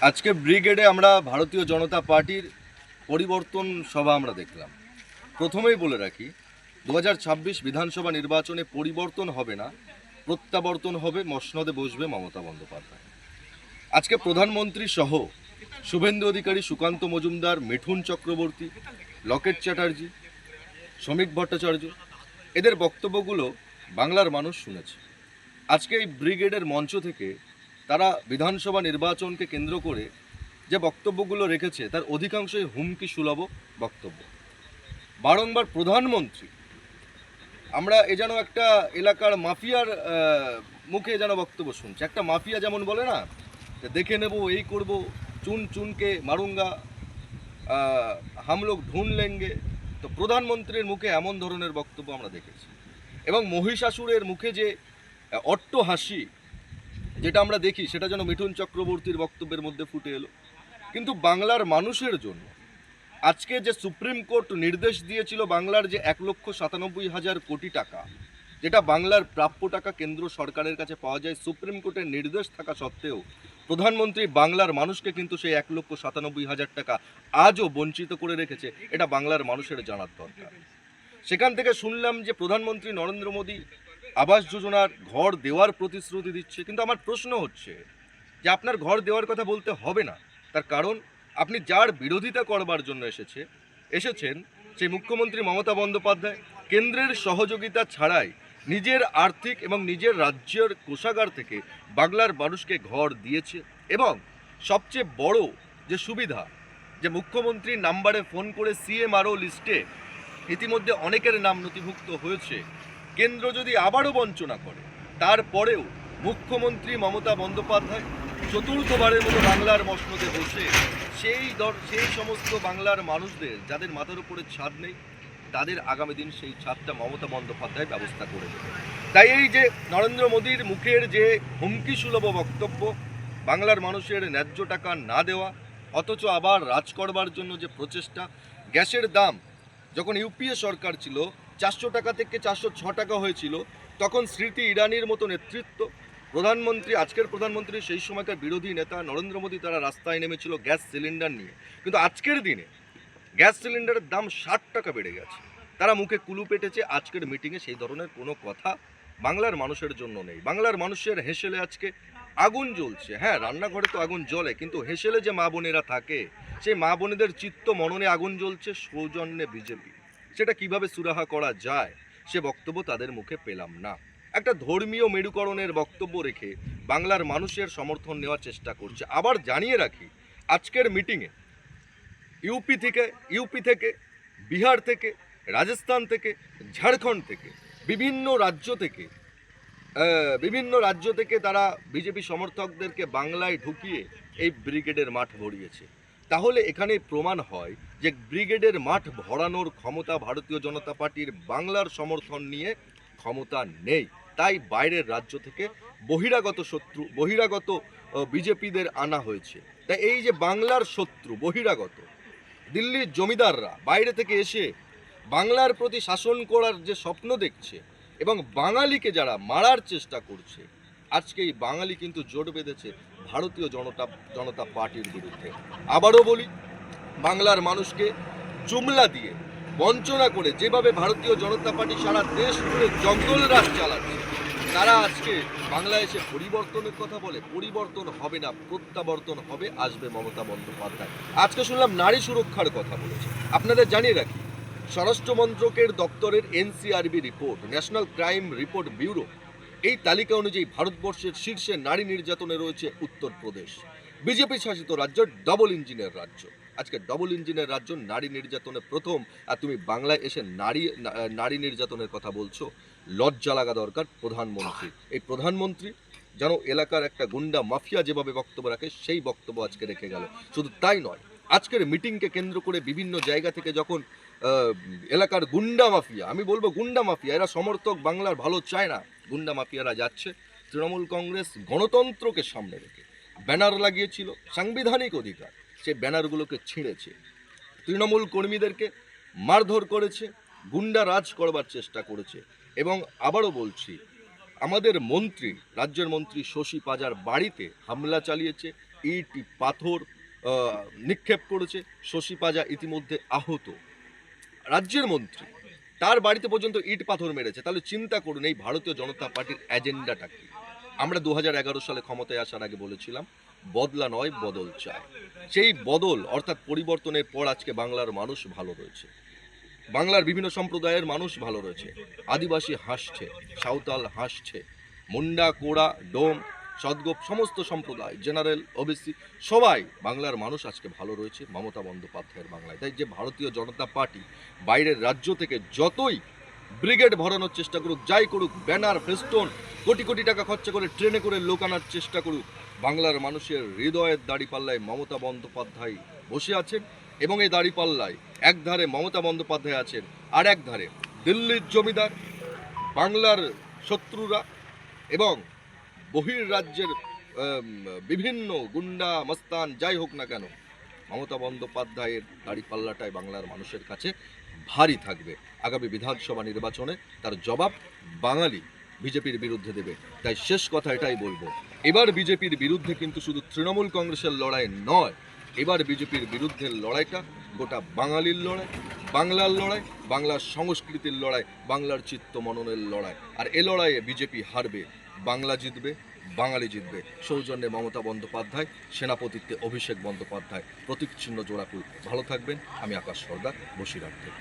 আজকে ব্রিগেডে আমরা ভারতীয় জনতা পার্টির পরিবর্তন সভা আমরা দেখলাম। প্রথমেই বলে রাখি, 2026 বিধানসভা নির্বাচনে পরিবর্তন হবে না, প্রত্যাবর্তন হবে, মসনদে বসবে মমতা বন্দ্যোপাধ্যায়। আজকে প্রধানমন্ত্রী সহ শুভেন্দু অধিকারী, সুকান্ত মজুমদার, মিঠুন চক্রবর্তী, লকেট চ্যাটার্জি, শ্রমিক ভট্টাচার্য, এদের বক্তব্যগুলো বাংলার মানুষ শুনেছে। আজকে এই ব্রিগেডের মঞ্চ থেকে তারা বিধানসভা নির্বাচনকে কেন্দ্র করে যে বক্তব্যগুলো রেখেছে তার অধিকাংশই হুমকি সুলভ বক্তব্য। বারংবার প্রধানমন্ত্রী, আমরা এ যেন একটা এলাকার মাফিয়ার মুখে যেন বক্তব্য শুনছে। একটা মাফিয়া যেমন বলে না, যে দেখে নেব, এই করব, চুন চুনকে মারুঙ্গা, হাম লোক ঢুঁড় লেঙ্গে। তো প্রধানমন্ত্রীর মুখে এমন ধরনের বক্তব্য আমরা দেখেছি। এবং মহিষাসুরের মুখে যে অট্ট হাসি যেটা আমরা দেখি, সেটা যেন মিঠুন চক্রবর্তীর বক্তব্যের মধ্যে ফুটে এলো। কিন্তু বাংলার মানুষের জন্য আজকে যে সুপ্রিম কোর্ট নির্দেশ দিয়েছিল, বাংলার যে 1,97,000 কোটি টাকা, যেটা বাংলার প্রাপ্য টাকা কেন্দ্র সরকারের কাছে পাওয়া যায়, সুপ্রিম কোর্টের নির্দেশ থাকা সত্ত্বেও প্রধানমন্ত্রী বাংলার মানুষকে কিন্তু সেই 1,97,000 টাকা আজও বঞ্চিত করে রেখেছে। এটা বাংলার মানুষের জানার দরকার। সেখান থেকে শুনলাম যে প্রধানমন্ত্রী নরেন্দ্র মোদী আবাস যোজনার ঘর দেওয়ার প্রতিশ্রুতি দিচ্ছে। কিন্তু আমার প্রশ্ন হচ্ছে যে আপনার ঘর দেওয়ার কথা বলতে হবে না। তার কারণ, আপনি যার বিরোধিতা করবার জন্য এসেছেন সেই মুখ্যমন্ত্রী মমতা বন্দ্যোপাধ্যায় কেন্দ্রের সহযোগিতা ছাড়াই নিজের আর্থিক এবং নিজের রাজ্যের কোষাগার থেকে বাংলার মানুষকে ঘর দিয়েছে। এবং সবচেয়ে বড় যে সুবিধা, যে মুখ্যমন্ত্রীর নাম্বারে ফোন করে সিএমআরও লিস্টে ইতিমধ্যে অনেকের নাম নথিভুক্ত হয়েছে। কেন্দ্র যদি আবারও বঞ্চনা করে, তারপরেও মুখ্যমন্ত্রী মমতা বন্দ্যোপাধ্যায় চতুর্থবারের মতো বাংলার মসনদে বসে সেই সমস্ত বাংলার মানুষদের যাদের মাথার উপরে ছাদ নেই, তাদের আগামী দিন সেই ছাদটা মমতা বন্দ্যোপাধ্যায় ব্যবস্থা করে দেবে। তাই এই যে নরেন্দ্র মোদীর মুখের যে হুমকি সুলভ বক্তব্য, বাংলার মানুষের ন্যায্য টাকা না দেওয়া, অথচ আবার রাজ করবার জন্য যে প্রচেষ্টা, গ্যাসের দাম যখন ইউপিএ সরকার ছিল 400 টাকা থেকে 406 টাকা হয়েছিল, তখন স্মৃতি ইরানির মতো নেতৃত্ব, প্রধানমন্ত্রী, আজকের প্রধানমন্ত্রী, সেই সময়কার বিরোধী নেতা নরেন্দ্র মোদী, তারা রাস্তায় নেমেছিল গ্যাস সিলিন্ডার নিয়ে। কিন্তু আজকের দিনে গ্যাস সিলিন্ডারের দাম 60 টাকা বেড়ে গেছে। তারা মুখে কুলু পেটেছে। আজকের মিটিংয়ে সেই ধরনের কোনো কথা বাংলার মানুষের জন্য নেই। বাংলার মানুষের হেসেলে আজকে আগুন জ্বলছে। হ্যাঁ, রান্নাঘরে তো আগুন জ্বলে, কিন্তু হেসেলে যে মা বোনেরা থাকে, সেই মা বোনেদের চিত্ত মননে আগুন জ্বলছে সৌজন্যে বিজেপি। সেটা কিভাবে সুরাহা করা যায়, সে বক্তব্য তাদের মুখে পেলাম না। একটা ধর্মীয় মেরুকরণের বক্তব্য রেখে বাংলার মানুষের সমর্থন নেওয়ার চেষ্টা করছে। আবার জানিয়ে রাখি, আজকের মিটিংয়ে ইউপি থেকে, বিহার থেকে, রাজস্থান থেকে, ঝাড়খণ্ড থেকে, বিভিন্ন রাজ্য থেকে তারা বিজেপি সমর্থকদেরকে বাংলায় ঢুকিয়ে এই ব্রিগেডের মাঠ ভরিয়েছে। তাহলে এখানে প্রমাণ হয় যে ব্রিগেডের মাঠ ভরানোর ক্ষমতা ভারতীয় জনতা পার্টির বাংলার সমর্থন নিয়ে ক্ষমতা নেই। তাই বাইরের রাজ্য থেকে বহিরাগত বিজেপিদের আনা হয়েছে। তাই এই যে বাংলার শত্রু বহিরাগত দিল্লির জমিদাররা বাইরে থেকে এসে বাংলার প্রতি শাসন করার যে স্বপ্ন দেখছে এবং বাঙালিকে যারা মারার চেষ্টা করছে, আজকে এই বাঙালি কিন্তু জোট বেঁধেছে ভারতীয় জনতা পার্টির বিরুদ্ধে। আবারও বলি, বাংলার মানুষকে জুমলা দিয়ে বঞ্চনা করে যেভাবে ভারতীয় জনতা পার্টি সারা দেশ জুড়ে জঙ্গল রাজ চালাচ্ছে, তারা আজকে বাংলায় এসে পরিবর্তনের কথা বলে। পরিবর্তন হবে না, প্রত্যাবর্তন হবে, আসবে মমতা বন্দ্যোপাধ্যায়। আজকে শুনলাম নারী সুরক্ষার কথা বলেছে। আপনাদের জানিয়ে রাখি, স্বরাষ্ট্র মন্ত্রকের দপ্তরের NCRB report, national crime report bureau, এই তালিকা অনুযায়ী ভারতবর্ষের শীর্ষে নারী নির্যাতনে রয়েছে উত্তরপ্রদেশ, বিজেপি শাসিত রাজ্য, ডবল ইঞ্জিনের রাজ্য। আজকে ডবল ইঞ্জিনের রাজ্য, নারী নির্যাতনে প্রথম, আর তুমি বাংলায় এসে নারী নির্যাতনের কথা বলছো। লজ্জা লাগা দরকার প্রধানমন্ত্রী। এই প্রধানমন্ত্রী যেন এলাকার একটা গুন্ডা মাফিয়া যেভাবে বক্তব্য রাখে, সেই বক্তব্য আজকে রেখে গেল। শুধু তাই নয়, আজকের মিটিংকে কেন্দ্র করে বিভিন্ন জায়গা থেকে যখন এলাকার গুন্ডা মাফিয়া, আমি বলবো গুন্ডা মাফিয়া, এরা সমর্থক বাংলার ভালো চায় না, গুন্ডা মাফিয়ারা যাচ্ছে, তৃণমূল কংগ্রেস গণতন্ত্রকে সামনে রেখে ব্যানার লাগিয়েছিল সাংবিধানিক অধিকার, সেই ব্যানারগুলোকে ছিঁড়েছে, তৃণমূল কর্মীদেরকে মারধর করেছে, গুন্ডা রাজ করবার চেষ্টা করেছে। এবং আবারও বলছি, আমাদের মন্ত্রী, রাজ্যের মন্ত্রী শশী পাজার বাড়িতে হামলা চালিয়েছে, ইট পাথর নিক্ষেপ করেছে। শশী পাজা ইতিমধ্যে আহত, রাজ্যের মন্ত্রী, তার বাড়িতে পর্যন্ত ইট পাথর মেরেছে। তাহলে চিন্তা করুন এই ভারতীয় জনতা পার্টির এজেন্ডাটা কি। আমরা 2011 সালে ক্ষমতায় আসার আগে বলেছিলাম বদলা নয় বদল চাই। সেই বদল অর্থাৎ পরিবর্তনের পর আজকে বাংলার মানুষ ভালো রয়েছে, বাংলার বিভিন্ন সম্প্রদায়ের মানুষ ভালো রয়েছে। আদিবাসী হাসছে, সাঁওতাল হাসছে, মুন্ডা, কোড়া, ডোম, সদগোপ, সমস্ত সম্প্রদায়, জেনারেল, ওবিসি, সবাই বাংলার মানুষ আজকে ভালো রয়েছে মমতা বন্দ্যোপাধ্যায়ের বাংলায়। তাই যে ভারতীয় জনতা পার্টি বাইরের রাজ্য থেকে যতই ব্রিগেড ভরানোর চেষ্টা করুক, যাই করুক, ব্যানার, ফেস্টুন, কোটি কোটি টাকা খরচা করে ট্রেনে করে লোক আনার চেষ্টা করুক, বাংলার মানুষের হৃদয়ের দাড়িপাল্লায় মমতা বন্দ্যোপাধ্যায় বসে আছেন। এবং এই দাড়িপাল্লায় একধারে মমতা বন্দ্যোপাধ্যায় আছেন, আর এক ধারে দিল্লির জমিদার, বাংলার শত্রুরা এবং বহির্রাজ্যের বিভিন্ন গুন্ডা মস্তান যাই হোক না কেন, মমতা বন্দ্যোপাধ্যায়ের দাড়িপাল্লাটাই বাংলার মানুষের কাছে ভারী থাকবে। আগামী বিধানসভা নির্বাচনে তার জবাব বাঙালি বিজেপির বিরুদ্ধে দেবে। তাই শেষ কথা এটাই বলবো, এবার বিজেপির বিরুদ্ধে কিন্তু শুধু তৃণমূল কংগ্রেসের লড়াই নয়, এবার বিজেপির বিরুদ্ধে লড়াইটা গোটা বাঙালির লড়াই, বাংলার লড়াই, বাংলার সংস্কৃতির লড়াই, বাংলার চিত্ত মননের লড়াই। আর এ লড়াইয়ে বিজেপি হারবে, বাংলা জিতবে, বাঙালি জিতবে। সৌজন্যে মমতা বন্দ্যোপাধ্যায়, সেনাপতিত্বে অভিষেক বন্দ্যোপাধ্যায়, প্রতীক চিহ্ন জোড়াফুল। ভালো থাকবেন। আমি আকাশ সর্দার, বসিরহাট থেকে।